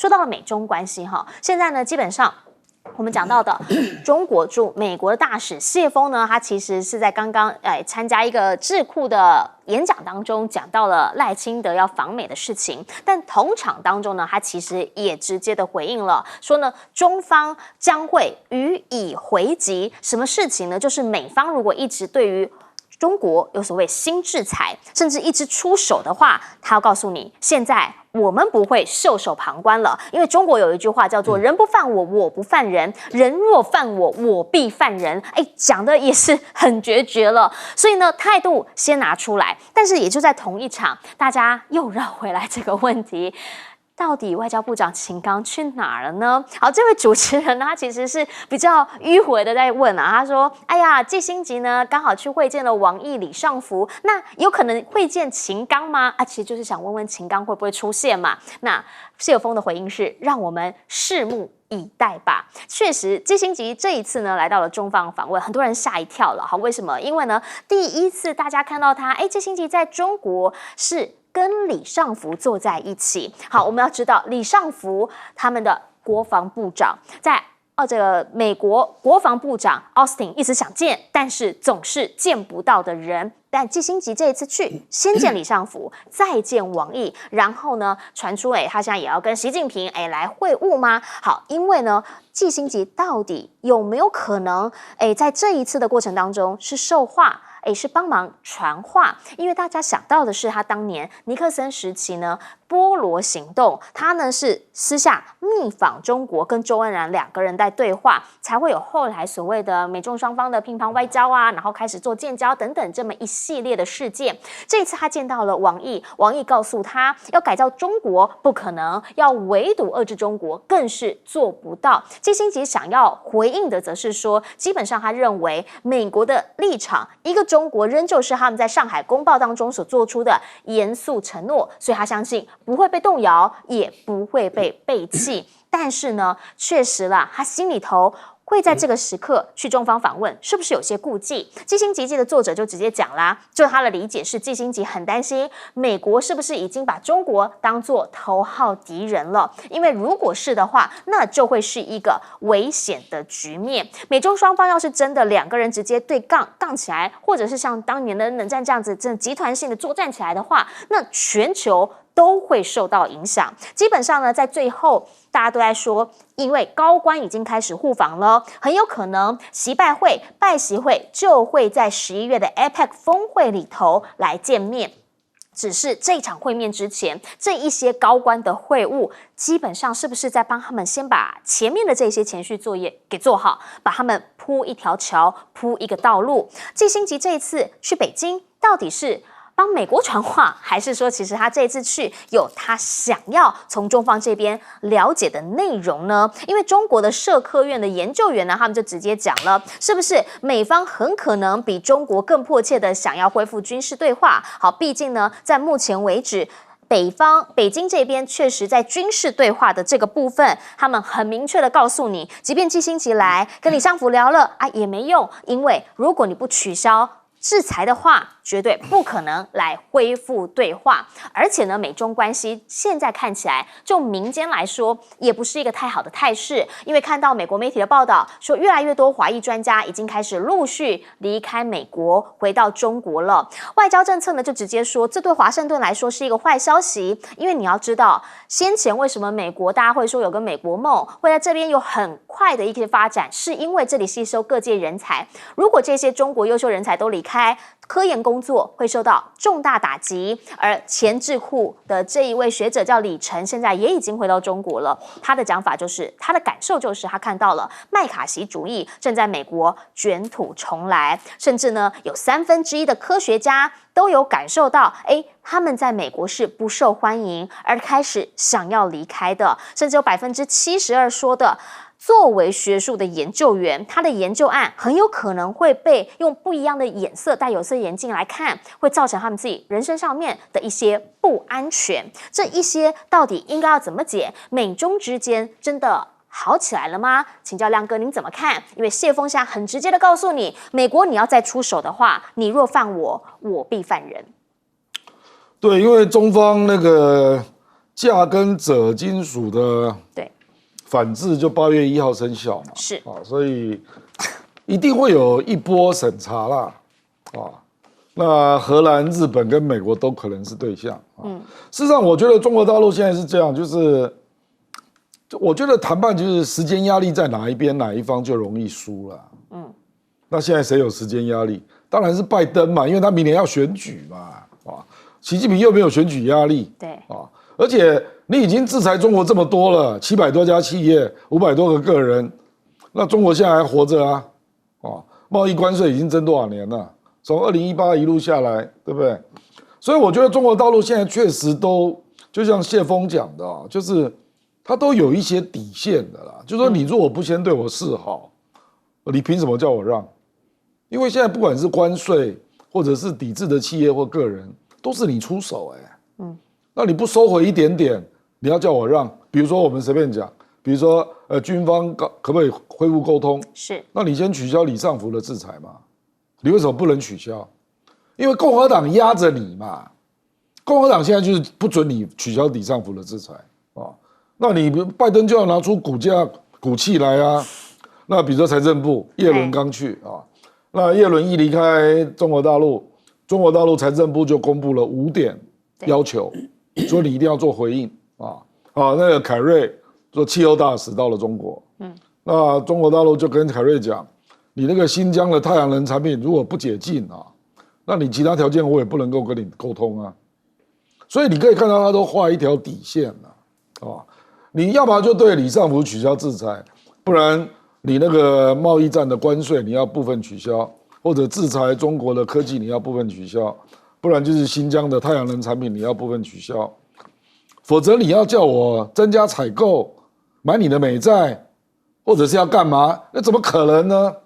说到了美中关系哈，现在呢基本上。我们讲到的中国驻美国的大使谢峰呢，他其实是在刚刚参加一个智库的演讲当中讲到了赖清德要访美的事情，但同场当中呢，他其实也直接的回应了，说呢中方将会予以回击。什么事情呢？就是美方如果一直对于中国有所谓新制裁，甚至一直出手的话，他要告诉你，现在我们不会袖手旁观了，因为中国有一句话叫做"人不犯我，我不犯人；人若犯我，我必犯人"。讲的也是很决了。所以呢，态度先拿出来，但是也就在同一场，大家又绕回来这个问题。到底外交部长秦刚去哪儿了呢？好，这位主持人呢，他其实是比较迂回的在问啊，他说：“哎呀，季辛吉呢刚好去会见了王毅、李尚福，那有可能会见秦刚吗？其实就是想问问秦刚会不会出现嘛。”那谢有峰的回应是：“让我们拭目以待吧。”确实，季辛吉这一次呢来到了中方访问，很多人吓一跳了。好，为什么？因为呢，第一次大家看到他，季辛吉在中国是跟李尚福坐在一起。好，我们要知道李尚福他们的国防部长在这个美国国防部长 Austin 一直想见，但是总是见不到的人。但季辛吉这一次去，先见李尚福，再见王毅，然后呢，传出他现在也要跟习近平来会晤吗？好，因为呢，季辛吉到底有没有可能在这一次的过程当中是受话？是帮忙传话，因为大家想到的是他当年尼克森时期呢波罗行动，他呢是私下密访中国，跟周恩来两个人在对话，才会有后来所谓的美中双方的乒乓外交啊，然后开始做建交等等这么一系列的事件。这一次他见到了王毅，王毅告诉他要改造中国不可能，要围堵遏制中国更是做不到。季辛吉想要回应的则是说，基本上他认为美国的立场一个中国仍旧是他们在上海公报当中所做出的严肃承诺，所以他相信不会被动摇，也不会被背弃。但是呢，确实啦，他心里头会在这个时刻去中方访问，是不是有些顾忌？季辛吉记的作者就直接讲啦，就他的理解是，季辛吉很担心美国是不是已经把中国当作头号敌人了？因为如果是的话，那就会是一个危险的局面。美中双方要是真的两个人直接对杠起来，或者是像当年的冷战这样子，真的集团性的作战起来的话，那全球都会受到影响。基本上呢，在最后大家都在说，因为高官已经开始互访了，很有可能习拜会、拜习会就会在11月的 APEC 峰会里头来见面。只是这场会面之前，这一些高官的会晤，基本上是不是在帮他们先把前面的这些前序作业给做好，把他们铺一条桥、铺一个道路？季辛吉这一次去北京，到底是帮美国传话，还是说其实他这一次去有他想要从中方这边了解的内容呢？因为中国的社科院的研究员呢，他们就直接讲了，是不是美方很可能比中国更迫切的想要恢复军事对话？好，毕竟呢，在目前为止，北京这边确实在军事对话的这个部分，他们很明确的告诉你，即便季辛吉来跟李尚福聊了也没用，因为如果你不取消制裁的话，绝对不可能来恢复对话。而且呢，美中关系现在看起来，就民间来说，也不是一个太好的态势。因为看到美国媒体的报道说，越来越多华裔专家已经开始陆续离开美国，回到中国了。外交政策呢，就直接说，这对华盛顿来说是一个坏消息。因为你要知道，先前为什么美国大家会说有个美国梦，会在这边有很快的一些发展，是因为这里吸收各界人才。如果这些中国优秀人才都离开，科研工作会受到重大打击。而前智库的这一位学者叫李晨，现在也已经回到中国了。他的讲法就是，他的感受就是，他看到了麦卡锡主义正在美国卷土重来，甚至呢，有1/3的科学家都有感受到，他们在美国是不受欢迎，而开始想要离开的，甚至有72%说的，作为学术的研究员，他的研究案很有可能会被用不一样的眼色，戴有色眼镜来看，会造成他们自己人生上面的一些不安全。这一些到底应该要怎么解？美中之间真的好起来了吗？请教亮哥您怎么看？因为谢峰现在很直接的告诉你，美国你要再出手的话，你若犯我，我必犯人。对，因为中方那个价跟锗金属的反制就8月1号生效嘛，是啊，所以一定会有一波审查啦，啊，那荷兰、日本跟美国都可能是对象啊。事实上，我觉得中国大陆现在是这样，就是我觉得谈判就是时间压力在哪一边，哪一方就容易输了。那现在谁有时间压力？当然是拜登嘛，因为他明年要选举嘛，啊，习近平又没有选举压力，对啊，而且你已经制裁中国这么多了，700多家企业，500多个个人，那中国现在还活着啊，贸易关税已经征多少年了？从2018一路下来，对不对？所以我觉得中国大陆现在确实都就像谢峰讲的啊，就是他都有一些底线的啦，就是说你如果不先对我示好，你凭什么叫我让？因为现在不管是关税或者是抵制的企业或个人，都是你出手那你不收回一点点，你要叫我让？比如说我们随便讲，比如说军方可不可以恢复沟通？是，那你先取消李尚福的制裁嘛？你为什么不能取消？因为共和党压着你嘛，共和党现在就是不准你取消李尚福的制裁那你拜登就要拿出骨气来啊。那比如说财政部叶伦刚去那叶伦一离开中国大陆，中国大陆财政部就公布了5点要求，说你一定要做回应那个凯瑞做气候大使到了中国，那中国大陆就跟凯瑞讲，你那个新疆的太阳能产品如果不解禁那你其他条件我也不能够跟你沟通啊。所以你可以看到他都画一条底线了你要么就对李尚福取消制裁，不然你那个贸易战的关税你要部分取消，或者制裁中国的科技你要部分取消，不然就是新疆的太阳能产品你要部分取消，否则你要叫我增加采购，买你的美债，或者是要干嘛？那怎么可能呢？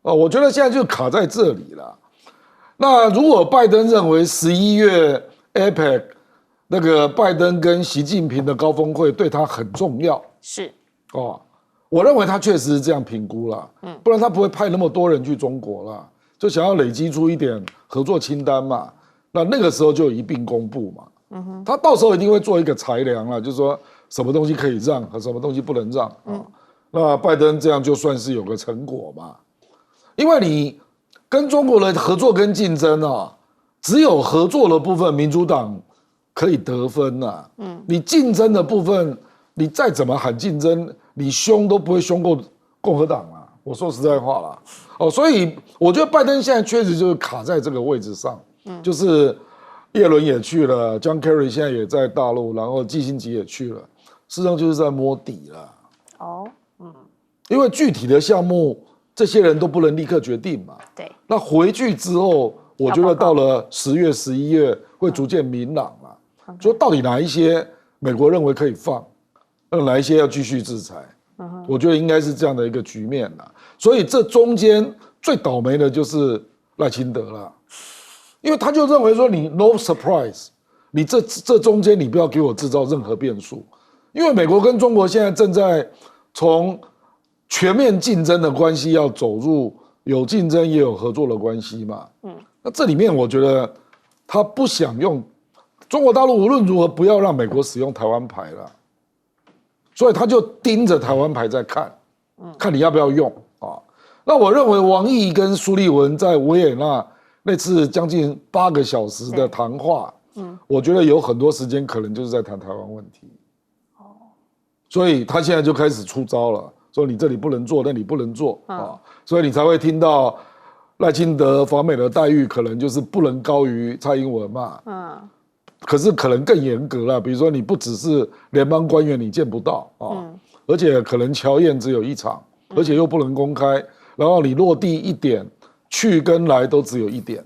我觉得现在就卡在这里了。那如果拜登认为11月 APEC 那个拜登跟习近平的高峰会对他很重要，是我认为他确实是这样评估了，不然他不会派那么多人去中国了，就想要累积出一点合作清单嘛。那个时候就一并公布嘛。他到时候一定会做一个裁量了，就是说什么东西可以让和什么东西不能让那拜登这样就算是有个成果嘛。因为你跟中国的合作跟竞争只有合作的部分民主党可以得分你竞争的部分，你再怎么喊竞争，你凶都不会凶过共和党我说实在话啦所以我觉得拜登现在确实就是卡在这个位置上，就是叶伦也去了 ，John Kerry 现在也在大陆，然后季辛吉也去了，事实上就是在摸底了。因为具体的项目，这些人都不能立刻决定嘛。对。那回去之后，我觉得到了10月、11月会逐渐明朗了，说到底哪一些美国认为可以放，哪一些要继续制裁。我觉得应该是这样的一个局面啦。所以这中间最倒霉的就是赖清德了，因为他就认为说你 no surprise， 你这中间你不要给我制造任何变数，因为美国跟中国现在正在从全面竞争的关系要走入有竞争也有合作的关系嘛。那这里面我觉得他不想用中国大陆无论如何不要让美国使用台湾牌了，所以他就盯着台湾牌在看，看你要不要用那我认为王毅跟苏立文在维也纳那次将近8个小时的谈话，我觉得有很多时间可能就是在谈台湾问题。所以他现在就开始出招了，说你这里不能做，那里不能做所以你才会听到赖清德访美的待遇可能就是不能高于蔡英文嘛。可是可能更严格了，比如说你不只是联邦官员你见不到而且可能乔宴只有1场，而且又不能公开，然后你落地1点，去跟来都只有1点，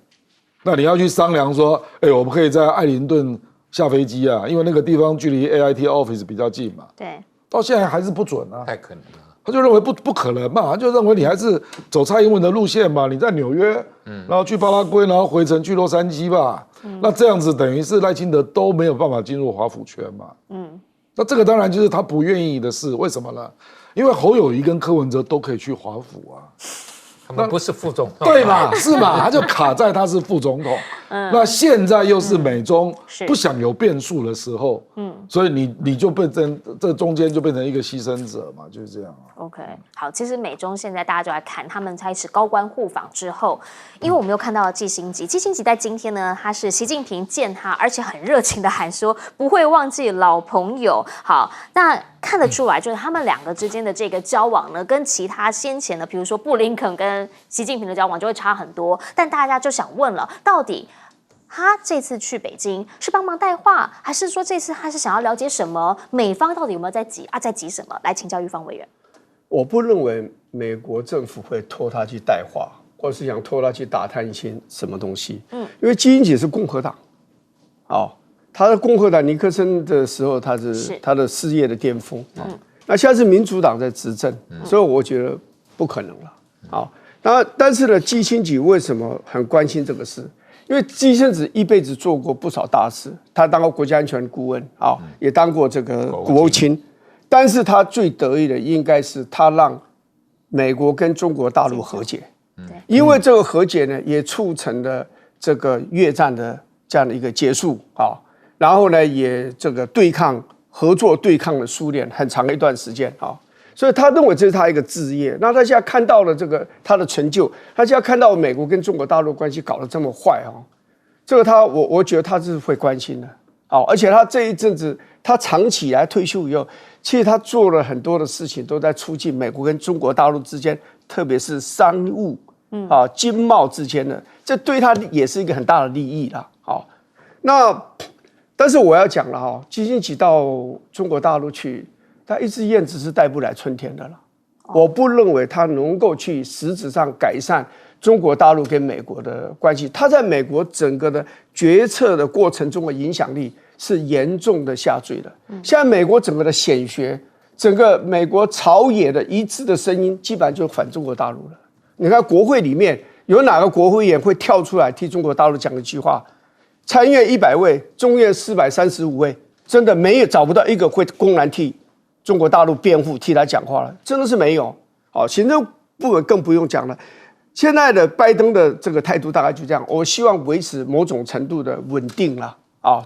那你要去商量说，我们可以在艾灵顿下飞机因为那个地方距离 AIT Office 比较近嘛。对，到现在还是不准太可能了。他就认为不可能嘛，他就认为你还是走蔡英文的路线嘛，你在纽约，然后去巴拉圭，然后回程去洛杉矶吧。那这样子等于是赖清德都没有办法进入华府圈嘛。那这个当然就是他不愿意的事，为什么呢？因为侯友宜跟柯文哲都可以去华府他们不是副总统，对嘛？是嘛？他就卡在他是副总统。那现在又是美中不想有变数的时候，所以你就变成这中间就变成一个牺牲者嘛，就是这样。OK， 好，其实美中现在大家就来看，他们开始高官互访之后，因为我们又看到了季辛吉在今天呢，他是习近平见他，而且很热情的喊说不会忘记老朋友。好，那看得出来，就是他们两个之间的这个交往呢，跟其他先前的，比如说布林肯跟习近平的交往就会差很多。但大家就想问了，到底他这次去北京是帮忙带话，还是说这次他是想要了解什么？美方到底有没有在急在急什么？来请教玉芳委员。我不认为美国政府会托他去带话，或是想托他去打探一些什么东西。因为基辛格是共和党，他的共和党尼克森的时候，他是他的事业的巅峰。那现在是民主党在执政，所以我觉得不可能了。但是呢，基辛格为什么很关心这个事？因为基辛格一辈子做过不少大事，他当过国家安全顾问，也当过这个国务卿。但是他最得意的应该是他让美国跟中国大陆和解，因为这个和解呢，也促成了这个越战的这样的一个结束然后呢，也这个合作对抗了苏联很长一段时间所以他认为这是他一个志业。那他现在看到了这个他的成就，他现在看到美国跟中国大陆关系搞得这么坏这个我觉得他是会关心的而且他这一阵子他长期以来退休以后，其实他做了很多的事情，都在促进美国跟中国大陆之间，特别是商务经贸之间的，这对他也是一个很大的利益啦那但是我要讲了基辛格到中国大陆去，他一只燕子是带不来春天的了。我不认为他能够去实质上改善中国大陆跟美国的关系。他在美国整个的决策的过程中的影响力是严重的下坠的。现在美国整个的显学，整个美国朝野的一致的声音，基本上就是反中国大陆了。你看国会里面有哪个国会议员会跳出来替中国大陆讲一句话？参院100位，众院435位，真的找不到一个会公然替中国大陆辩护、替他讲话了，真的是没有。行政部门更不用讲了。现在的拜登的这个态度大概就这样，我希望维持某种程度的稳定啦，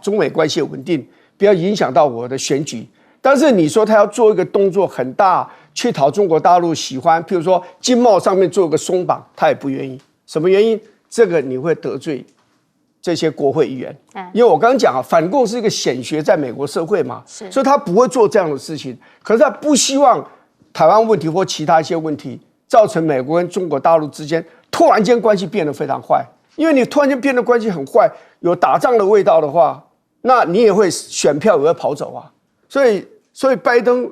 中美关系的稳定，不要影响到我的选举。但是你说他要做一个动作很大，去讨中国大陆喜欢，譬如说经贸上面做个松绑，他也不愿意。什么原因？这个你会得罪这些国会议员，因为我刚刚讲反共是一个显学，在美国社会嘛，所以他不会做这样的事情。可是他不希望台湾问题或其他一些问题造成美国跟中国大陆之间突然间关系变得非常坏。因为你突然间变得关系很坏，有打仗的味道的话，那你也会选票也会跑走所以拜登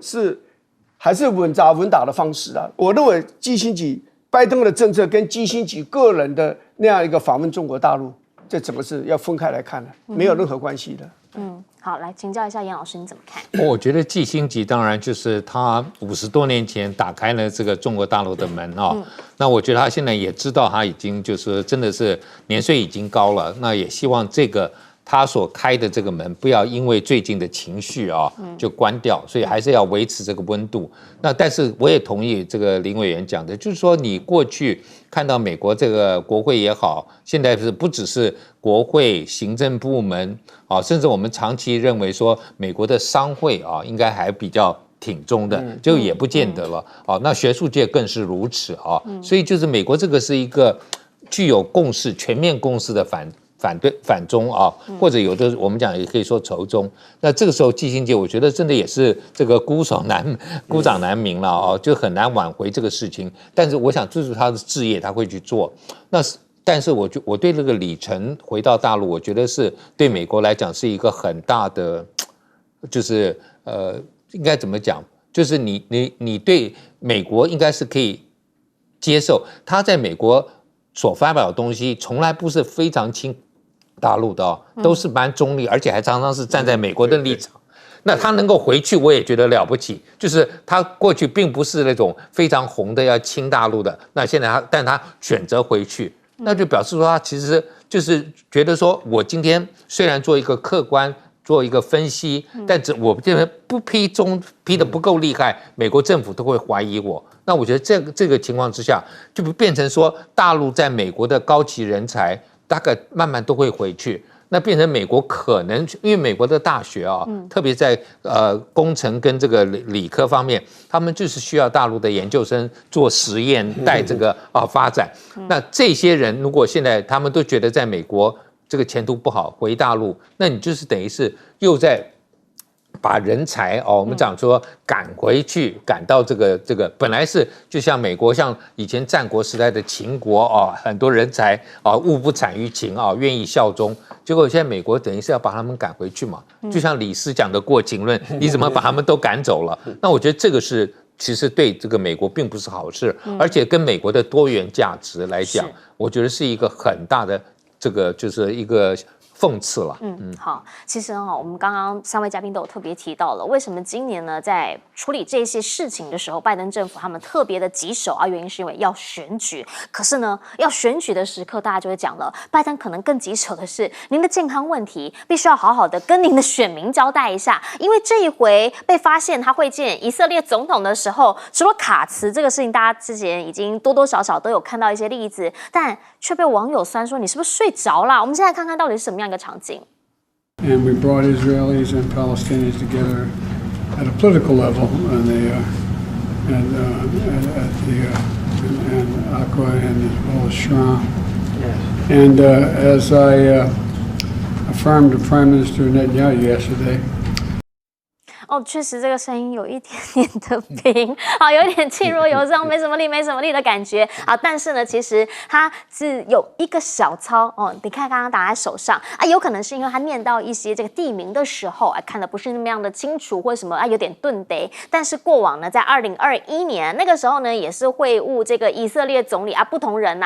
还是稳扎稳打的方式我认为拜登的政策跟基辛格个人的那样一个访问中国大陆，这怎么是要分开来看呢？没有任何关系的。好，来请教一下严老师，你怎么看？我觉得季辛格当然就是他50多年前打开了这个中国大陆的门那我觉得他现在也知道他已经就是真的是年岁已经高了，那也希望这个他所开的这个门不要因为最近的情绪就关掉，所以还是要维持这个温度。那但是我也同意这个林委员讲的，就是说你过去看到美国这个国会也好，现在是不只是国会行政部门甚至我们长期认为说美国的商会应该还比较挺中的，就也不见得了那学术界更是如此所以就是美国这个是一个具有共识、全面共识的反中或者有的我们讲也可以说仇中。那这个时候季辛格我觉得真的也是这个孤掌难鸣了就很难挽回这个事情。但是我想这是他的志业，他会去做。但是我对这个里程回到大陆，我觉得是对美国来讲是一个很大的，就是应该怎么讲？就是你对美国应该是可以接受，他在美国所发表的东西从来不是非常亲大陆的都是蛮中立，而且还常常是站在美国的立场。那他能够回去，我也觉得了不起。就是他过去并不是那种非常红的要亲大陆的，那现在但他选择回去，那就表示说他其实就是觉得说，我今天虽然做一个客观做一个分析，但我这边不批中批的不够厉害，美国政府都会怀疑我。那我觉得这个情况之下，就变成说大陆在美国的高级人才大概慢慢都会回去。那变成美国可能，因为美国的大学啊，特别在工程跟这个理科方面，他们就是需要大陆的研究生做实验，带这个发展。那这些人如果现在他们都觉得在美国这个前途不好，回大陆，那你就是等于是又在把人才我们讲说赶回去，赶到这个本来是就像美国，像以前战国时代的秦国很多人才物不产于秦愿意效忠。结果现在美国等于是要把他们赶回去嘛，就像李斯讲的过秦论，你怎么把他们都赶走了？那我觉得这个是其实对这个美国并不是好事，而且跟美国的多元价值来讲，我觉得是一个很大的这个就是一个讽刺了。好，其实我们刚刚3位嘉宾都有特别提到了，为什么今年呢在处理这些事情的时候，拜登政府他们特别的棘手原因是因为要选举。可是呢，要选举的时刻，大家就会讲了，拜登可能更棘手的是您的健康问题，必须要好好的跟您的选民交代一下，因为这一回被发现他会见以色列总统的时候，除了卡词这个事情，大家之前已经多多少少都有看到一些例子，但却被网友酸说你是不是睡着了？我们现在看看到底是什么样一个场景。And we brought Israelis and Palestinians together at a political level, and Aqaba and as well as Shram. And as I affirmed to Prime Minister Netanyahu yesterday. 确实这个声音有一点点的平，有一点气若游丝，没什么力的感觉。但是呢，其实它是有一个小操你看刚刚打在手上有可能是因为他念到一些这个地名的时候看得不是那么样的清楚，或者什么有点顿呆。但是过往呢，在2021年那个时候呢，也是会晤这个以色列总理不同人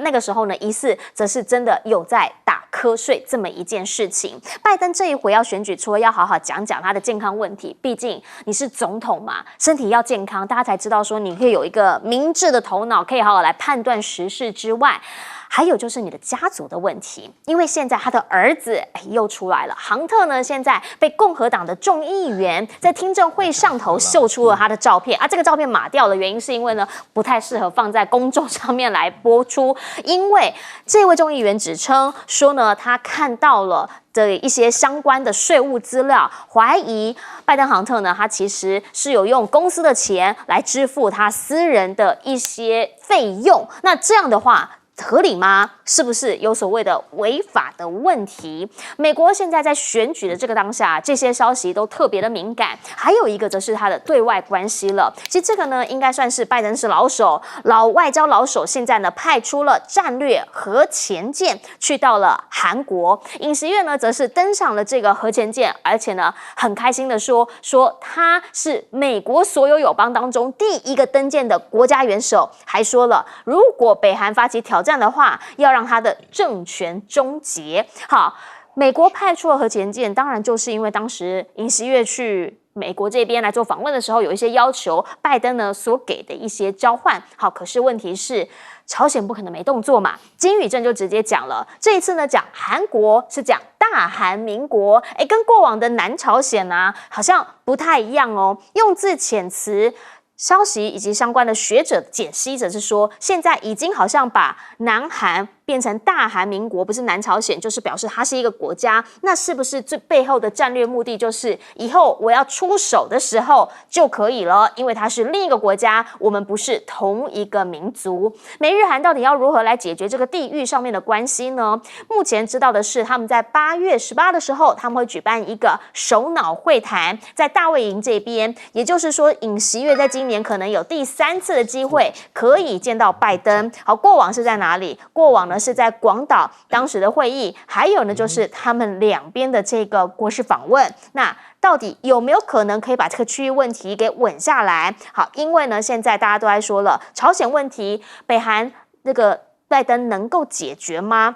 那个时候呢，疑似则是真的有在打瞌睡这么一件事情。拜登这一回要选举，除了要好好讲讲他的健康问题。毕竟你是总统嘛，身体要健康，大家才知道说你可以有一个明智的头脑，可以好好来判断时事之外，还有就是你的家族的问题，因为现在他的儿子又出来了，杭特呢现在被共和党的众议员在听证会上头秀出了他的照片这个照片码掉的原因是因为呢不太适合放在公众上面来播出，因为这位众议员指称说呢，他看到了的一些相关的税务资料，怀疑拜登杭特呢，他其实是有用公司的钱来支付他私人的一些费用。那这样的话合理吗？是不是有所谓的违法的问题？美国现在在选举的这个当下，这些消息都特别的敏感。还有一个则是他的对外关系了。其实这个呢，应该算是拜登是老外交老手，现在呢派出了战略核潜舰去到了韩国。尹锡悦呢，则是登上了这个核潜舰，而且呢很开心的说他是美国所有友邦当中第一个登舰的国家元首，还说了如果北韩发起挑战的话，要让他的政权终结。好，美国派出了核潜舰，当然就是因为当时尹锡悦去美国这边来做访问的时候，有一些要求，拜登呢所给的一些交换。好，可是问题是朝鲜不可能没动作嘛。金宇镇就直接讲了，这一次呢讲韩国是讲大韩民国，跟过往的南朝鲜好像不太一样用字遣词。消息以及相关的学者解析者是说，现在已经好像把南韩变成大韩民国，不是南朝鲜，就是表示它是一个国家。那是不是最背后的战略目的就是以后我要出手的时候就可以了？因为它是另一个国家，我们不是同一个民族。美日韩到底要如何来解决这个地域上面的关系呢？目前知道的是，他们在8月18的时候，他们会举办一个首脑会谈，在大卫营这边，也就是说，尹锡悦在今年可能有第3次的机会可以见到拜登。好，过往是在哪里？过往呢是在广岛当时的会议，还有呢就是他们两边的这个国事访问。那到底有没有可能可以把这个区域问题给稳下来？好，因为呢现在大家都在说了，朝鲜问题，北韩那个拜登能够解决吗？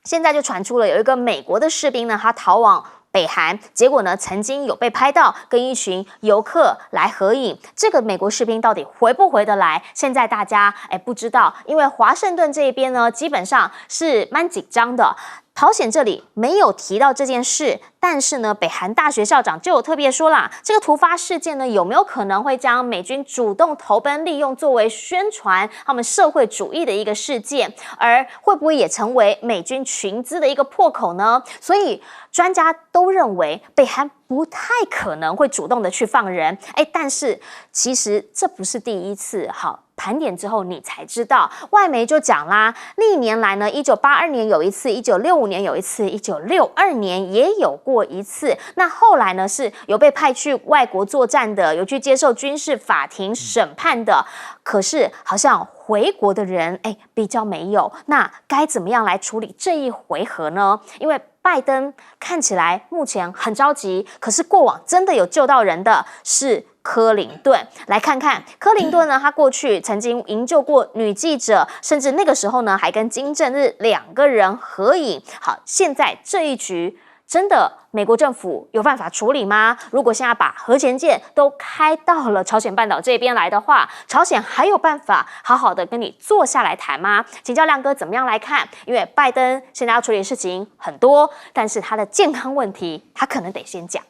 现在就传出了有一个美国的士兵呢，他逃往北韩，结果呢曾经有被拍到跟一群游客来合影，这个美国士兵到底回不回得来？现在大家不知道，因为华盛顿这边呢基本上是蛮紧张的。朝鲜这里没有提到这件事，但是呢，北韩大学校长就有特别说啦，这个突发事件呢，有没有可能会将美军主动投奔利用作为宣传他们社会主义的一个事件，而会不会也成为美军群资的一个破口呢？所以专家都认为北韩不太可能会主动的去放人，但是其实这不是第一次。好，盘点之后你才知道，外媒就讲啦，历年来呢，1982年有一次，1965年有一次，1962年也有过一次。那后来呢，是有被派去外国作战的，有去接受军事法庭审判的，可是好像回国的人比较没有。那该怎么样来处理这一回合呢？因为拜登看起来目前很着急，可是过往真的有救到人的是柯林顿。来看看柯林顿呢，他过去曾经营救过女记者，甚至那个时候呢还跟金正日2个人合影。好，现在这一局真的美国政府有办法处理吗？如果现在把核潜舰都开到了朝鲜半岛这边来的话，朝鲜还有办法好好的跟你坐下来谈吗？请教亮哥怎么样来看？因为拜登现在要处理的事情很多，但是他的健康问题他可能得先讲。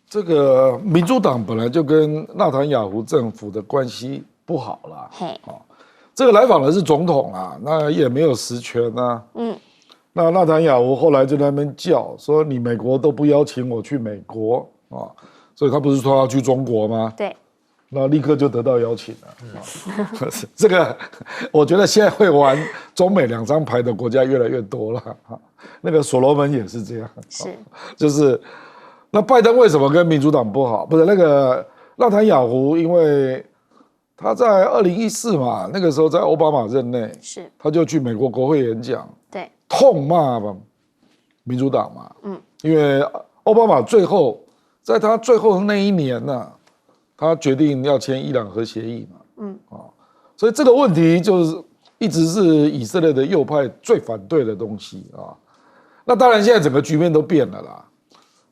这个民主党本来就跟纳坦雅胡政府的关系不好啦，这个来访的是总统啊，那也没有实权啊，那纳坦雅胡后来就在那边叫说，你美国都不邀请我去美国啊，所以他不是说要去中国吗？对，那立刻就得到邀请了。这个我觉得现在会玩中美2张牌的国家越来越多了。那个所罗门也是这样，是就是那拜登为什么跟民主党不好？不是那个纳坦雅胡，因为他在2014嘛，那个时候在奥巴马任内，是他就去美国国会演讲，对，痛骂民主党嘛，因为奥巴马最后在他最后的那一年呢，他决定要签伊朗核协议嘛，所以这个问题就是一直是以色列的右派最反对的东西啊。那当然现在整个局面都变了啦，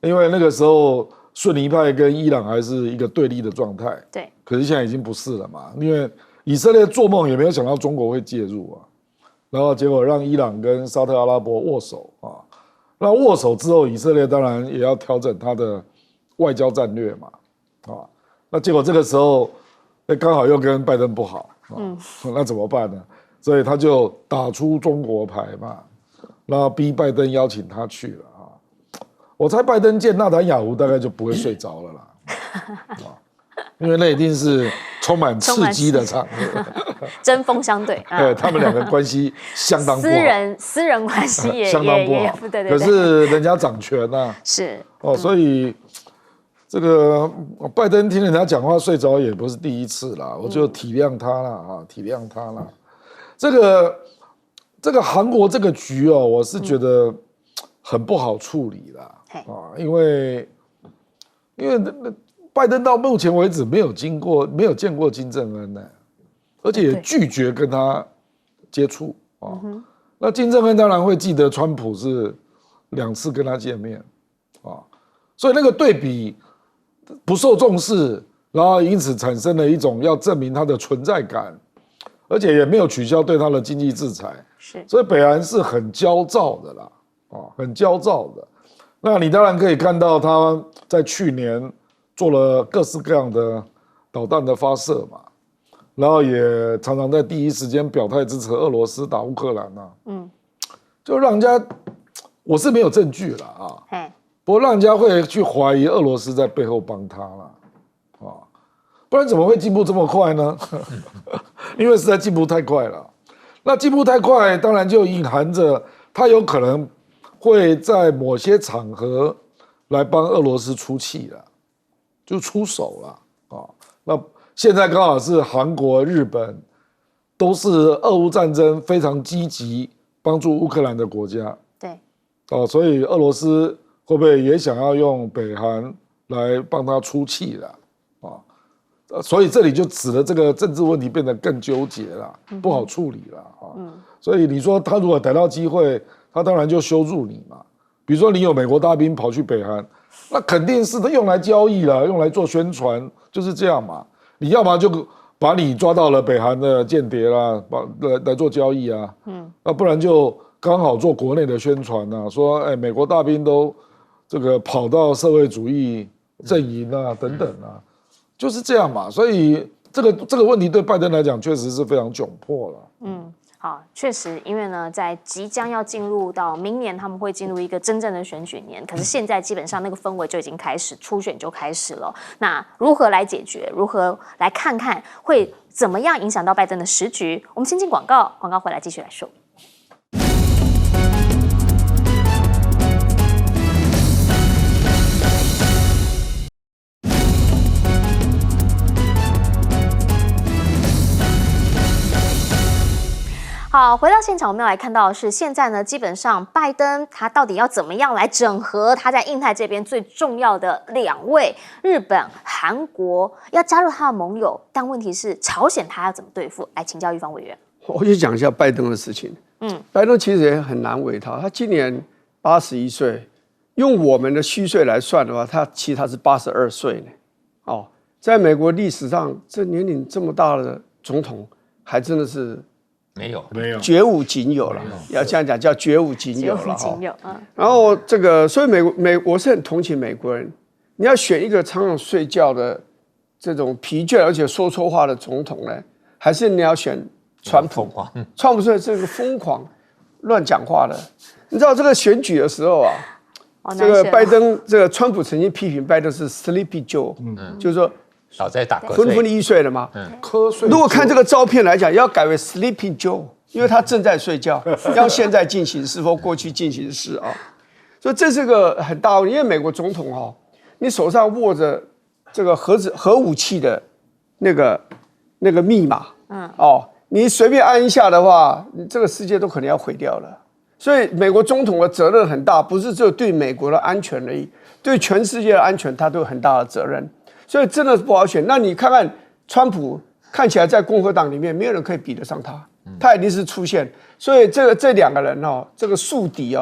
因为那个时候逊尼派跟伊朗还是一个对立的状态，对，可是现在已经不是了嘛，因为以色列做梦也没有想到中国会介入啊，然后结果让伊朗跟沙特阿拉伯握手啊，那握手之后，以色列当然也要调整他的外交战略嘛，那结果这个时候刚好又跟拜登不好，那怎么办呢？所以他就打出中国牌嘛，然后逼拜登邀请他去了啊。我猜拜登见纳坦雅胡大概就不会睡着了啦，因为那一定是充满刺激的场合，针锋相对，对他们2个关系相当不好，私人关系也相当不好，对。可是人家掌权啊，是所以这个拜登听人家讲话睡着也不是第一次啦，我就体谅他啦，体谅他啦。这个韩国这个局哦，我是觉得很不好处理啦，因为拜登到目前为止没有见过金正恩呢，而且也拒绝跟他接触啊。那金正恩当然会记得川普是2次跟他见面啊，所以那个对比不受重视，然后因此产生了一种要证明他的存在感，而且也没有取消对他的经济制裁，所以北韩是很焦躁的啦，很焦躁的。那你当然可以看到他在去年做了各式各样的导弹的发射嘛，然后也常常在第一时间表态支持俄罗斯打乌克兰啊，就让人家我是没有证据了啊，不过让人家会去怀疑俄罗斯在背后帮他了，不然怎么会进步这么快呢？因为实在进步太快了。那进步太快，当然就隐含着他有可能会在某些场合来帮俄罗斯出气了，就出手了啊。那现在刚好是韩国、日本都是俄乌战争非常积极帮助乌克兰的国家，对，所以俄罗斯会不会也想要用北韩来帮他出气了？所以这里就使得这个政治问题变得更纠结了，不好处理了所以你说他如果逮到机会，他当然就羞辱你嘛。比如说你有美国大兵跑去北韩，那肯定是用来交易了，用来做宣传，就是这样嘛。你要么就把你抓到了北韩的间谍啦，来做交易啊，不然就刚好做国内的宣传说美国大兵都这个跑到社会主义阵营等等就是这样嘛。所以这个问题对拜登来讲确实是非常窘迫了。好，确实，因为呢，在即将要进入到明年，他们会进入一个真正的选举年。可是现在基本上那个氛围就已经开始，初选就开始了。那如何来解决？如何来看看会怎么样影响到拜登的时局？我们先进广告，广告回来继续来说。好，回到现场，我们要来看到的是现在呢，基本上拜登他到底要怎么样来整合他在印太这边最重要的2位日本、韩国要加入他的盟友，但问题是朝鲜他要怎么对付？来请教玉芳委员。我就讲一下拜登的事情。拜登其实也很难为他今年81岁，用我们的虚岁来算的话，其实他是82岁呢。在美国历史上，这年龄这么大的总统，还真的是。没有，绝无仅有了，要这样讲叫绝无仅有了。绝无仅有，然后所以我是很同情美国人。你要选一个常常睡觉的这种疲倦而且说错话的总统呢，还是你要选川普？川普是这个疯狂乱讲话的。你知道这个选举的时候这个拜登川普曾经批评拜登是 Sleepy Joe，就是说。少在打瞌睡，昏昏欲睡了吗？瞌睡。如果看这个照片来讲，要改为 Sleeping Joe， 因为他正在睡觉，要现在进行式或过去进行式所以这是个很大问题，因为美国总统你手上握着这个核武器的那个密码，你随便按一下的话，你这个世界都可能要毁掉了。所以美国总统的责任很大，不是只有对美国的安全而已，对全世界的安全他都有很大的责任。所以真的是不好选。那你看看川普，看起来在共和党里面没有人可以比得上他，他一定是出现。所以这2个人这个宿敌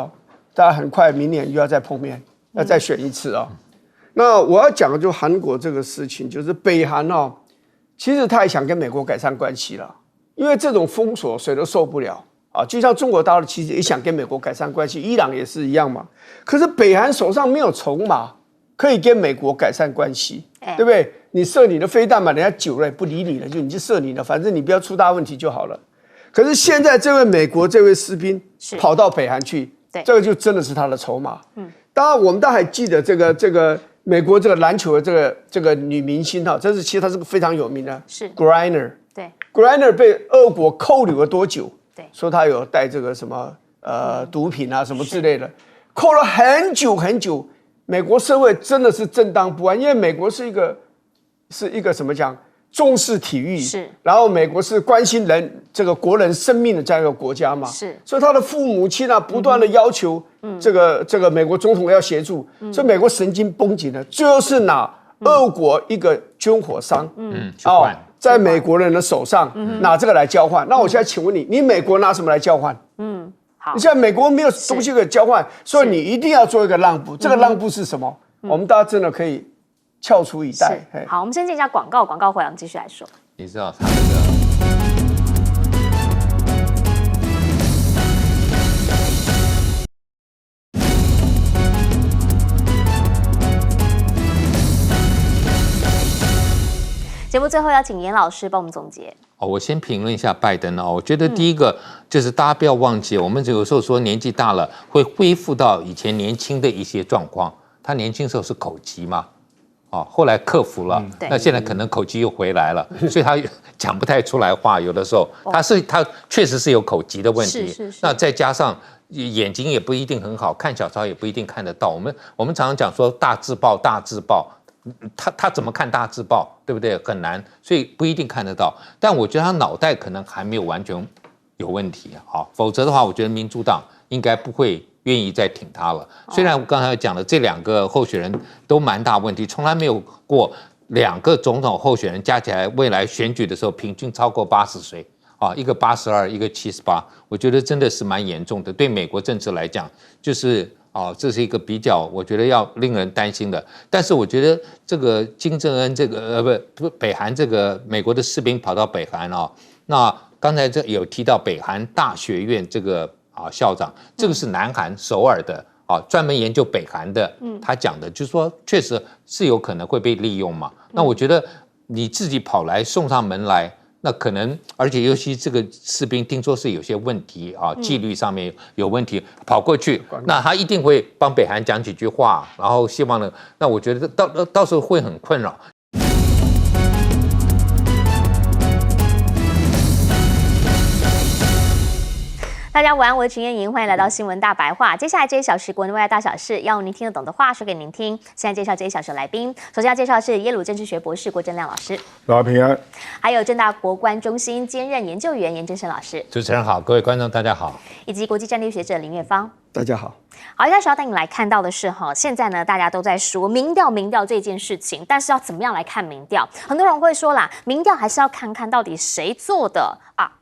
大家很快明年又要再碰面，要再选一次那我要讲的就是韩国这个事情，就是北韩其实他也想跟美国改善关系了，因为这种封锁谁都受不了就像中国大陆其实也想跟美国改善关系，伊朗也是一样嘛。可是北韩手上没有筹码。可以跟美国改善关系，对不对？你射你的飞弹嘛，人家久了也不理你了，就你就射你了，反正你不要出大问题就好了。可是现在这位美国这位士兵跑到北韩去，这个就真的是他的筹码。当然我们都还记得这个美国这个篮球的这个女明星其实她是个非常有名的，是 Griner。对 ，Griner 被俄国扣留了多久？对，说他有带这个什么毒品什么之类的，扣了很久很久。美国社会真的是震荡不安，因为美国是一个什么讲重视体育，然后美国是关心这个国人生命的这样一个国家嘛，所以他的父母亲不断的要求这个美国总统要协助，所以美国神经绷紧了，最后是拿俄国一个军火商，在美国人的手上拿这个来交换。那我现在请问你美国拿什么来交换？你现在美国没有东西可以交换，所以你一定要做一个让步。这个让步是什么？我们大家真的可以翘楚以待。好，我们先进一下广告，广告回来我们继续来说。你知道他那个。节目最后要请严老师帮我们总结。我先评论一下拜登我觉得第一个就是大家不要忘记，我们有时候说年纪大了会恢复到以前年轻的一些状况。他年轻时候是口疾嘛，后来克服了，那现在可能口疾又回来了，所以他讲不太出来话。有的时候他确实是有口疾的问题，那再加上眼睛也不一定很好，看小抄也不一定看得到。我们常常讲说大字报，大字报。他怎么看大字报，对不对？很难，所以不一定看得到。但我觉得他脑袋可能还没有完全有问题否则的话，我觉得民主党应该不会愿意再挺他了。虽然我刚才讲了，这2个候选人都蛮大问题，从来没有过2个总统候选人加起来未来选举的时候平均超过80岁一个82，一个78，我觉得真的是蛮严重的。对美国政治来讲，就是这是一个比较，我觉得要令人担心的。但是我觉得这个金正恩这个不北韩这个美国的士兵跑到北韩那刚才有提到北韩大学院这个校长，这个是南韩首尔的专门研究北韩的，他讲的就是说，确实是有可能会被利用嘛。那我觉得你自己跑来送上门来。那可能，而且尤其这个士兵听说是有些问题纪律上面有问题，跑过去，那他一定会帮北韩讲几句话，然后希望呢，那我觉得到时候会很困扰。大家晚安，我是秦燕莹，欢迎来到新闻大白话。接下来这一小时国内外大小事，要您听得懂的话说给您听。现在介绍这一小时来宾，首先要介绍的是耶鲁政治学博士郭正亮老师，大家平安。还有政大国关中心兼任研究员严正生老师。主持人好，各位观众大家好，以及国际战略学者林月芳。大家好。好，一开始要带你来看到的是现在呢大家都在说民调这件事情，但是要怎么样来看民调？很多人会说啦，民调还是要看看到底谁做的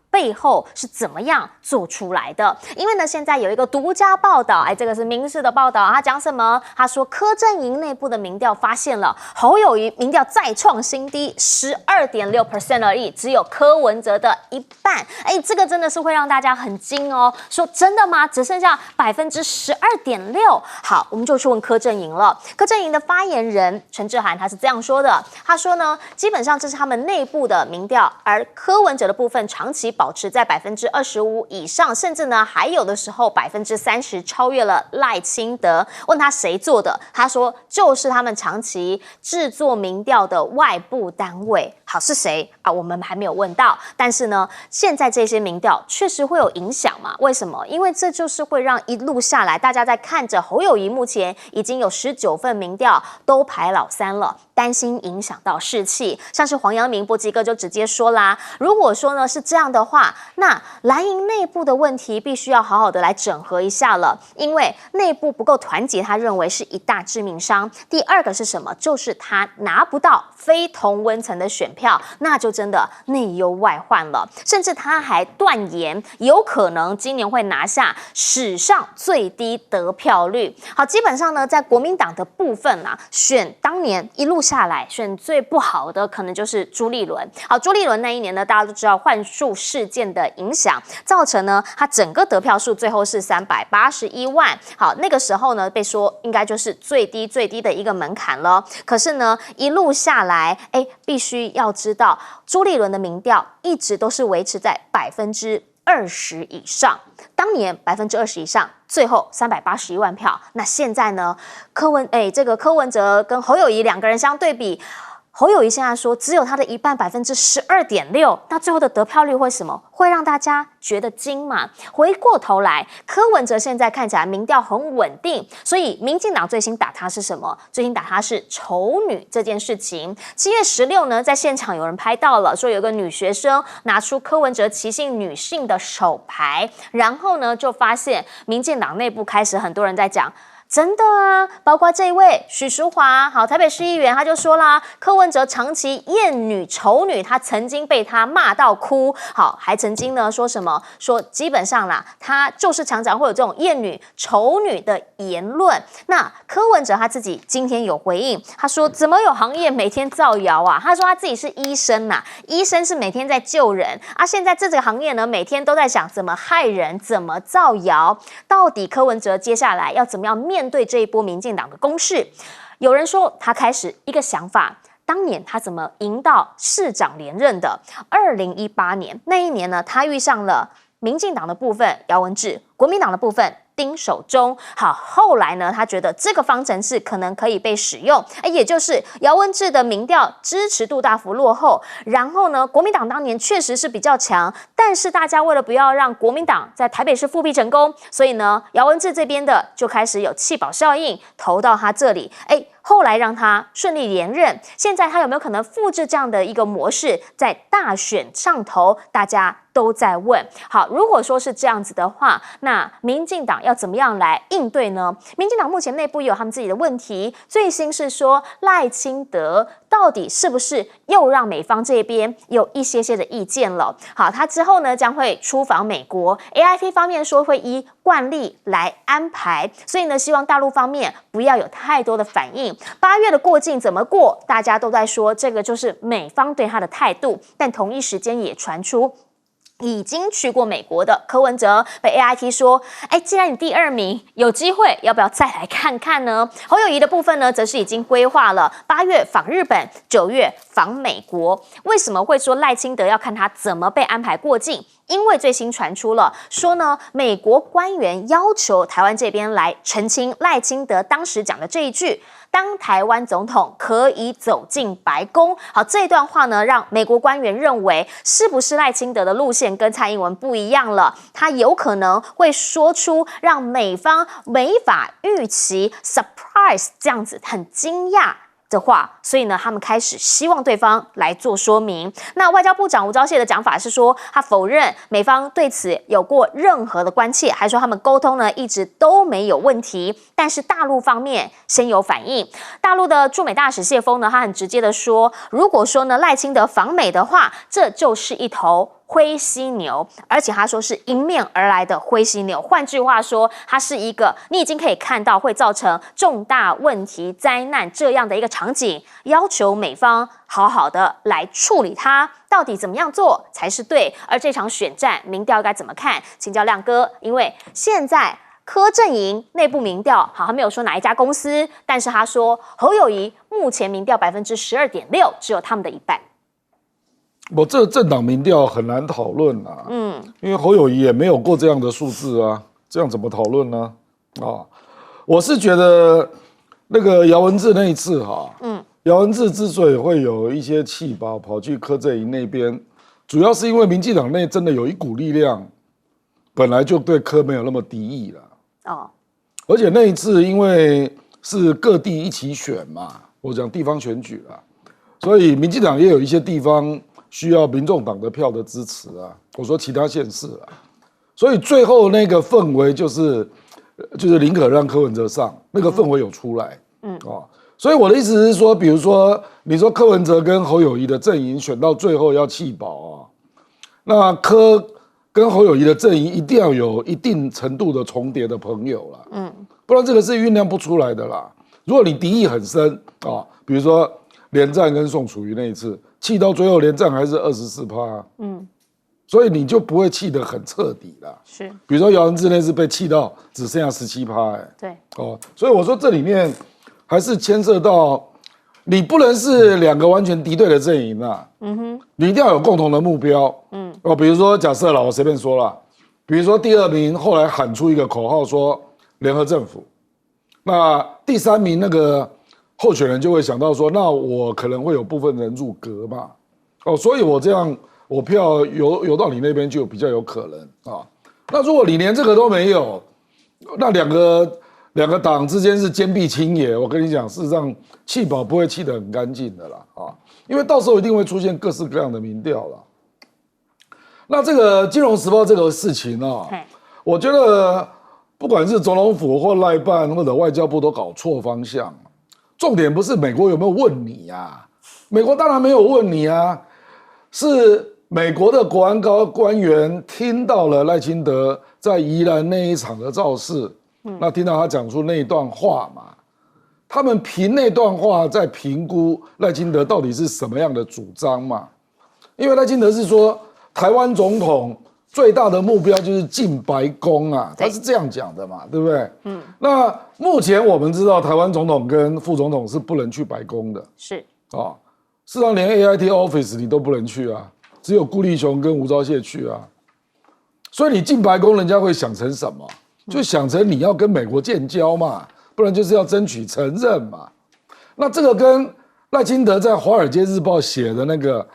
背后是怎么样做出来的？因为呢，现在有一个独家报道，这个是民视的报道，他讲什么？他说柯阵营内部的民调发现了侯友宜民调再创新低，12.6% 而已，只有柯文哲的一半。这个真的是会让大家很惊哦。说真的吗？只剩下12.6%？好，我们就去问柯阵营了。柯阵营的发言人陈志涵他是这样说的，他说呢，基本上这是他们内部的民调，而柯文哲的部分长期保持在25%以上，甚至呢还有的时候30%超越了赖清德。问他谁做的，他说就是他们长期制作民调的外部单位。好，是谁我们还没有问到，但是呢，现在这些民调确实会有影响嘛？为什么？因为这就是会让一路下来，大家在看着侯友宜目前已经有19份民调都排老3了，担心影响到士气。像是黄阳明波基哥就直接说啦，如果说呢是这样的话，那蓝营内部的问题必须要好好的来整合一下了，因为内部不够团结，他认为是一大致命伤。第二个是什么？就是他拿不到非同温层的选票，那就真的内忧外患了。甚至他还断言，有可能今年会拿下史上最低得票率。好，基本上呢，在国民党的部分选当年一路下来选最不好的，可能就是朱立伦。好，朱立伦那一年呢，大家都知道幻术事件的影响，造成呢他整个得票数最后是381万。好，那个时候呢被说应该就是最低的一个门槛了。可是呢一路下来，必须要知道朱立伦的民调一直都是维持在20%以上，当年20%以上，最后381万票。那现在呢，柯文哲跟侯友宜两个人相对比，侯友宜现在说只有他的一半12.6%，那最后的得票率会什么？会让大家觉得惊嘛？回过头来，柯文哲现在看起来民调很稳定，所以民进党最新打他是什么？最新打他是丑女这件事情。7月16呢，在现场有人拍到了，说有个女学生拿出柯文哲歧视女性的手牌，然后呢就发现民进党内部开始很多人在讲。真的啊，包括这一位许淑华，好，台北市议员，他就说啦，柯文哲长期厌女丑女，他曾经被他骂到哭，好，还曾经呢说什么，说基本上啦，他就是常常会有这种厌女丑女的言论。那柯文哲他自己今天有回应，他说怎么有行业每天造谣啊？他说他自己是医生医生是每天在救人现在这个行业呢，每天都在想怎么害人，怎么造谣。到底柯文哲接下来要怎么样面对这一波民进党的攻势？有人说他开始一个想法，当年他怎么赢到市长连任的？2018年那一年呢，他遇上了民进党的部分姚文智，国民党的部分丁守中。好，后来呢，他觉得这个方程式可能可以被使用，也就是姚文智的民调支持度大幅落后，然后呢，国民党当年确实是比较强，但是大家为了不要让国民党在台北市复辟成功，所以呢，姚文智这边的就开始有弃保效应，投到他这里，后来让他顺利连任。现在他有没有可能复制这样的一个模式，在大选上头？大家都在问。好，如果说是这样子的话，那民进党要怎么样来应对呢？民进党目前内部也有他们自己的问题，最新是说赖清德到底是不是又让美方这边有一些的意见了？好，他之后呢将会出访美国 ，AIT 方面说会依惯例来安排，所以呢希望大陆方面不要有太多的反应。8月的过境怎么过？大家都在说这个就是美方对他的态度，但同一时间也传出已经去过美国的柯文哲被 AIT 说，既然你第2名，有机会要不要再来看看呢？侯友宜的部分呢，则是已经规划了8月访日本，9月访美国。为什么会说赖清德要看他怎么被安排过境？因为最新传出了说呢，美国官员要求台湾这边来澄清赖清德当时讲的这一句，当台湾总统可以走进白宫。好，这一段话呢，让美国官员认为是不是赖清德的路线跟蔡英文不一样了？他有可能会说出让美方没法预期 surprise 这样子很惊讶的话，所以呢，他们开始希望对方来做说明。那外交部长吴钊燮的讲法是说，他否认美方对此有过任何的关切，还说他们沟通呢一直都没有问题。但是大陆方面先有反应，大陆的驻美大使谢峰呢，他很直接的说，如果说呢赖清德访美的话，这就是一头灰犀牛，而且他说是迎面而来的灰犀牛。换句话说，它是一个你已经可以看到会造成重大问题、灾难这样的一个场景，要求美方好好的来处理它，到底怎么样做才是对？而这场选战民调该怎么看？请教亮哥，因为现在柯阵营内部民调，好，他没有说哪一家公司，但是他说侯友宜目前民调12.6%，只有他们的一半。我这个政党民调很难讨论啊，因为侯友宜也没有过这样的数字啊，这样怎么讨论呢？我是觉得那个姚文智那一次姚文智之所以会有一些气包跑去柯阵营那边，主要是因为民进党内真的有一股力量，本来就对柯没有那么敌意了，而且那一次因为是各地一起选嘛，我讲地方选举啦，所以民进党也有一些地方需要民众党的票的支持啊，我说其他县市啊，所以最后那个氛围就是宁可让柯文哲上，那个氛围有出来，所以我的意思是说，比如说你说柯文哲跟侯友宜的阵营选到最后要弃保那柯跟侯友宜的阵营一定要有一定程度的重叠的朋友啦，不然这个是酝酿不出来的啦。如果你敌意很深比如说连战跟宋楚瑜那一次，气到最后连战还是24%，所以你就不会气得很彻底啦。是，比如说姚文智那次被气到只剩下17%，对，所以我说这里面还是牵涉到你不能是2个完全敌对的阵营啊，你一定要有共同的目标，比如说假设啦，我随便说啦，比如说第2名后来喊出一个口号说联合政府，那第3名那个候选人就会想到说，那我可能会有部分人入阁嘛，所以我这样我票游到你那边就比较有可能啊。那如果你连这个都没有，那两个党之间是坚壁清野，我跟你讲，事实上弃保不会弃得很干净的啦因为到时候一定会出现各式各样的民调啦。那这个《金融时报》这个事情我觉得不管是总统府或赖办或者外交部都搞错方向。重点不是美国有没有问你美国当然没有问你是美国的国安高官员听到了赖清德在宜兰那一场的造势，那听到他讲出那一段话嘛，他们凭那段话在评估赖清德到底是什么样的主张嘛，因为赖清德是说台湾总统最大的目标就是进白宫他是这样讲的嘛，对不对？那目前我们知道台湾总统跟副总统是不能去白宫的，是事实上连 AIT Office 你都不能去只有顾立雄跟吴钊燮去所以你进白宫，人家会想成什么？就想成你要跟美国建交嘛，不然就是要争取承认嘛。那这个跟赖清德在《华尔街日报》写的那个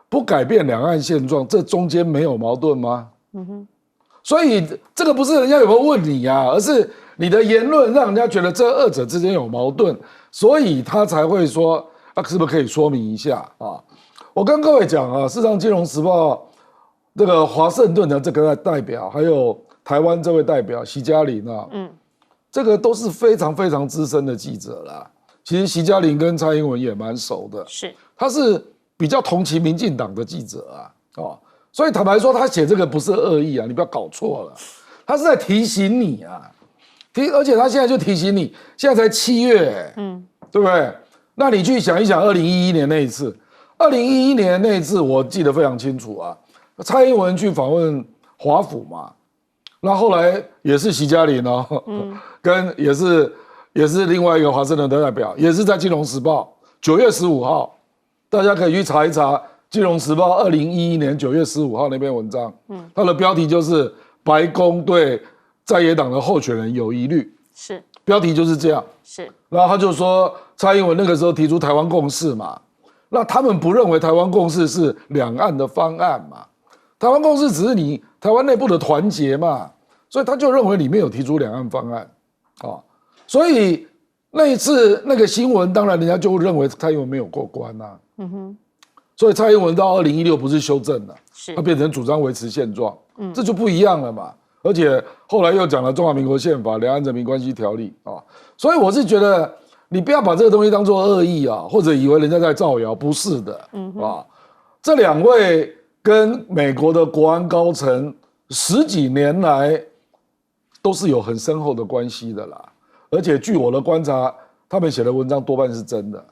不改变两岸现状，这中间没有矛盾吗？所以这个不是人家有没有问你而是你的言论让人家觉得这二者之间有矛盾，所以他才会说是不是可以说明一下我跟各位讲事实上《金融时报》这个华盛顿的这个代表，还有台湾这位代表席嘉玲这个都是非常非常资深的记者啦。其实席嘉玲跟蔡英文也蛮熟的，是，他是比较同情民进党的记者所以坦白说，他写这个不是恶意你不要搞错了，他是在提醒你而且他现在就提醒你，现在才7月对不对？那你去想一想2011年那一次，2011年那一次我记得非常清楚蔡英文去访问华府嘛，那后来也是习家麟哦，跟也是另外一个华盛顿的代表，也是在《金融时报》9月15号，大家可以去查一查《金融时报》2011年9月15号那篇文章，它的标题就是白宫对在野党的候选人有疑虑，是标题就是这样。是，然后他就说蔡英文那个时候提出台湾共识嘛，那他们不认为台湾共识是两岸的方案嘛，台湾共识只是你台湾内部的团结嘛，所以他就认为里面有提出两岸方案，所以那一次那个新闻，当然人家就认为蔡英文没有过关呐，所以蔡英文到2016不是修正了，他变成主张维持现状，这就不一样了嘛。而且后来又讲了中华民国宪法、两岸人民关系条例啊，所以我是觉得你不要把这个东西当作恶意啊，或者以为人家在造谣，不是的啊。这两位跟美国的国安高层10几年来都是有很深厚的关系的啦，而且据我的观察，他们写的文章多半是真的，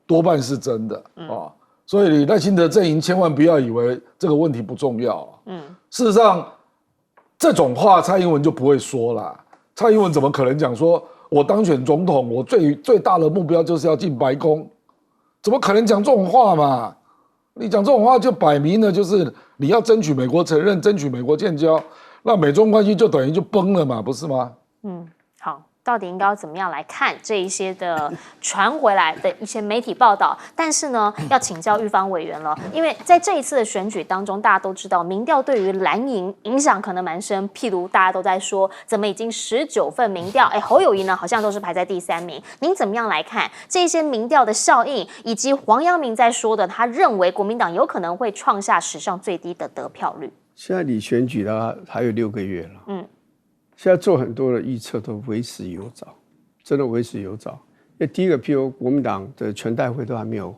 多半是真的啊。所以赖清德阵营千万不要以为这个问题不重要，事实上。这种话蔡英文就不会说啦。蔡英文怎么可能讲说，我当选总统，我最大的目标就是要进白宫？怎么可能讲这种话嘛？你讲这种话就摆明了就是你要争取美国承认，争取美国建交，那美中关系就等于就崩了嘛，不是吗？好。到底应该要怎么样来看这一些的传回来的一些媒体报道？但是呢，要请教玉芳委员了，因为在这一次的选举当中，大家都知道民调对于蓝营影响可能蛮深。譬如大家都在说，怎么已经19份民调，侯友宜呢好像都是排在第3名。您怎么样来看这些民调的效应，以及黄阳明在说的，他认为国民党有可能会创下史上最低的得票率？现在离选举的还有6个月了，现在做很多的预测都为时有早，真的为时有早。因为第一个，譬如国民党的全代会都还没有，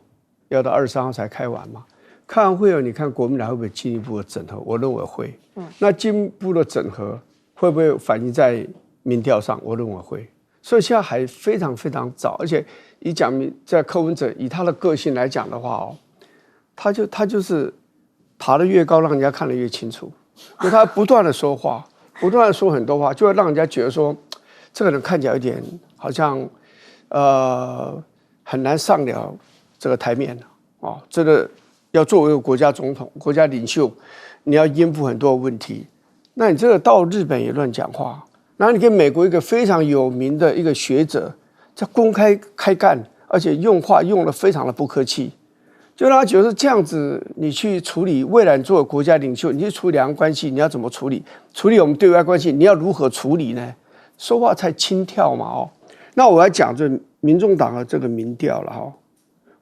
要到23号才开完嘛。开完会后，你看国民党会不会进一步的整合？我认为会。那进一步的整合会不会反映在民调上？我认为会。所以现在还非常非常早，而且在柯文哲以他的个性来讲的话他就是爬得越高，让人家看得越清楚，因为他不断的说话。不断的说很多话，就会让人家觉得说，这个人看起来有点好像，很难上了这个台面真的要作为一个国家总统、国家领袖，你要应付很多问题。那你这个到日本也乱讲话，然后你跟美国一个非常有名的一个学者，在公开开干，而且用话用得非常的不客气。就让他觉得这样子，你去处理未来作为国家领袖，你去处理两岸关系，你要怎么处理？处理我们对外关系，你要如何处理呢？说话才轻佻嘛那我要讲这民众党的这个民调了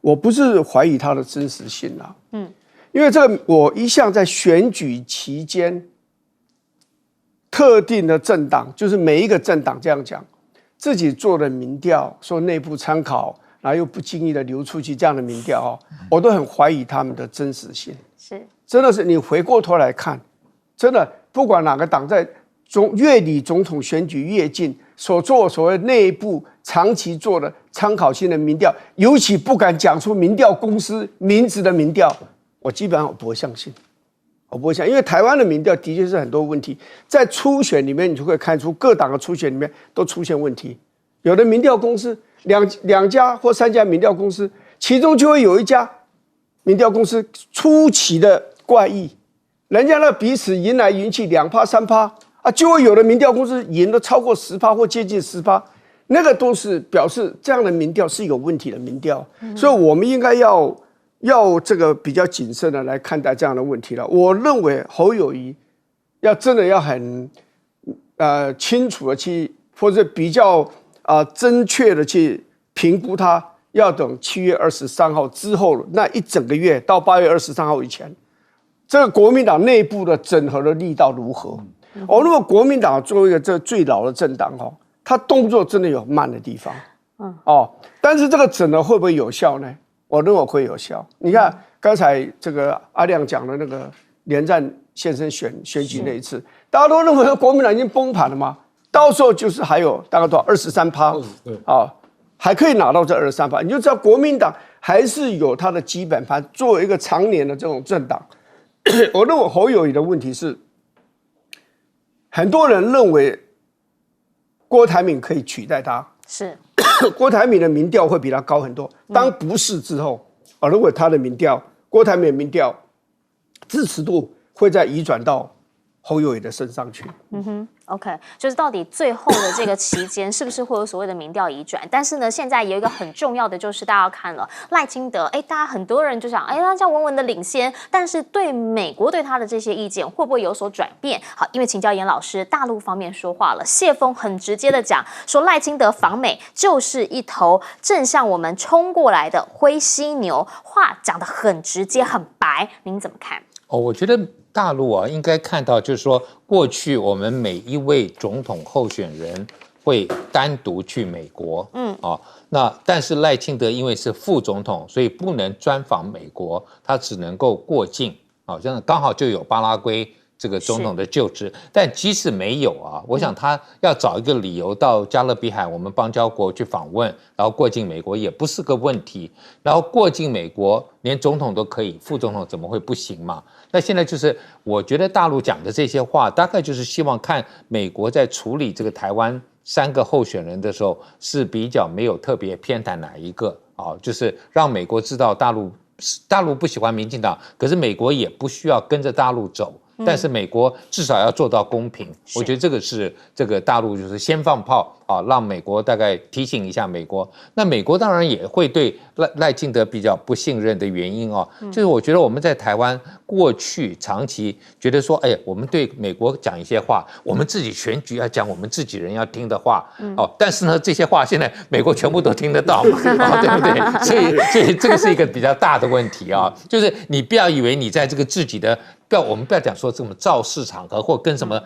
我不是怀疑它的真实性啦，因为这个我一向在选举期间，特定的政党，就是每一个政党这样讲，自己做的民调，说内部参考。然后又不经意的流出去这样的民调我都很怀疑他们的真实性。是，真的是你回过头来看，真的不管哪个党在越离总统选举越近，所谓内部长期做的参考性的民调，尤其不敢讲出民调公司名字的民调，我基本上我不会相信。我不会相信，因为台湾的民调的确是很多问题，在初选里面你就会看出各党的初选里面都出现问题，有的民调公司。两家或3家民调公司，其中就会有一家民调公司出奇的怪异，人家彼此赢来赢去2%、3%就会有的民调公司赢了超过10%或接近10%，那个都是表示这样的民调是有问题的民调，所以我们应该要这个比较谨慎的来看待这样的问题了。我认为侯友宜真的要很清楚的去，或者比较。正确的去评估它，要等7月23号之后那一整个月到8月23号以前，这个国民党内部的整合的力道如何？如果国民党作为一个这最老的政党它动作真的有慢的地方，但是这个整合会不会有效呢？我认为会有效。你看刚才这个阿亮讲的那个连战先生选举那一次，大家都认为国民党已经崩盘了吗？到时候就是还有大概多少23%，还可以拿到这23%，你就知道国民党还是有它的基本盘，作为一个常年的这种政党，我认为侯友宜的问题是，很多人认为郭台铭可以取代他，是郭台铭的民调会比他高很多。当不是之后，我认为他的民调，郭台铭的民调支持度会再移转到侯友宜的身上去。OK， 就是到底最后的这个期间是不是会有所谓的民调移转？但是呢，现在有一个很重要的就是大家要看了赖清德，大家很多人就想，他这样稳稳的领先，但是对美国对他的这些意见会不会有所转变？好，因为请教严老师，大陆方面说话了，谢峰很直接的讲说赖清德访美就是一头正向我们冲过来的灰犀牛，话讲得很直接很白，您怎么看？我觉得大陆啊，应该看到，就是说，过去我们每一位总统候选人会单独去美国，那但是赖清德因为是副总统，所以不能专访美国，他只能够过境，这样刚好就有巴拉圭这个总统的就职，但即使没有啊，我想他要找一个理由到加勒比海我们邦交国去访问，然后过境美国也不是个问题。然后过境美国，连总统都可以，副总统怎么会不行嘛？那现在就是我觉得大陆讲的这些话，大概就是希望看美国在处理这个台湾3个候选人的时候，是比较没有特别偏袒哪一个啊，就是让美国知道大陆不喜欢民进党，可是美国也不需要跟着大陆走。但是美国至少要做到公平，我觉得这个是这个大陆就是先放炮啊，让美国大概提醒一下美国。那美国当然也会对赖清德比较不信任的原因哦，就是我觉得我们在台湾过去长期觉得说，我们对美国讲一些话，我们自己选举要讲我们自己人要听的话哦，但是呢这些话现在美国全部都听得到嘛，对不对？所以这个是一个比较大的问题啊，就是你不要以为你在这个自己的。我们不要讲说这么造势场合或跟什么，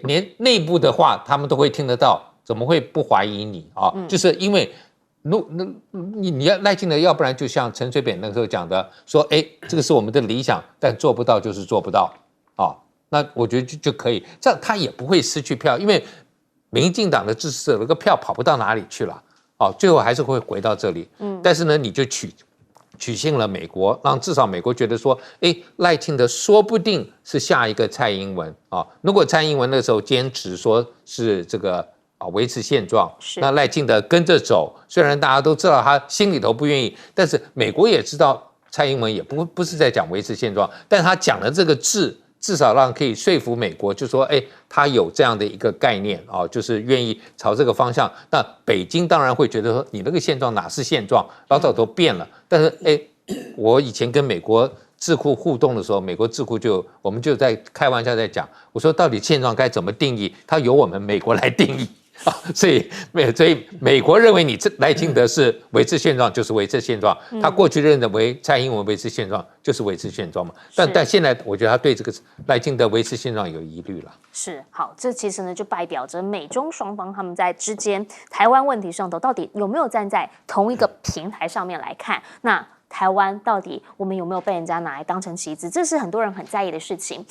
连内部的话他们都会听得到，怎么会不怀疑你啊？就是因为你要赖清德，要不然就像陈水扁那个时候讲的，说这个是我们的理想，但做不到就是做不到啊。那我觉得就可以，这样他也不会失去票，因为民进党的支持者那个票跑不到哪里去了，最后还是会回到这里。但是呢，你就取信了美国，让至少美国觉得说，赖清德说不定是下一个蔡英文啊。如果蔡英文那时候坚持说是这个维持现状，那赖清德跟着走，虽然大家都知道他心里头不愿意，但是美国也知道蔡英文也不是在讲维持现状，但他讲的这个字。至少可以说服美国，就说，他有这样的一个概念啊，就是愿意朝这个方向。那北京当然会觉得说，你那个现状哪是现状，老早都变了。但是，我以前跟美国智库互动的时候，美国智库我们就在开玩笑在讲，我说到底现状该怎么定义？它由我们美国来定义。所以美国认为你赖清德是维持现状，就是维持现状。他过去认为蔡英文维持现状就是维持现状嘛。但现在我觉得他对这个赖清德维持现状有疑虑了。是好，这其实呢就代表着美中双方他们在之间台湾问题上头到底有没有站在同一个平台上面来看。那台湾到底我们有没有被人家拿来当成棋子，这是很多人很在意的事情。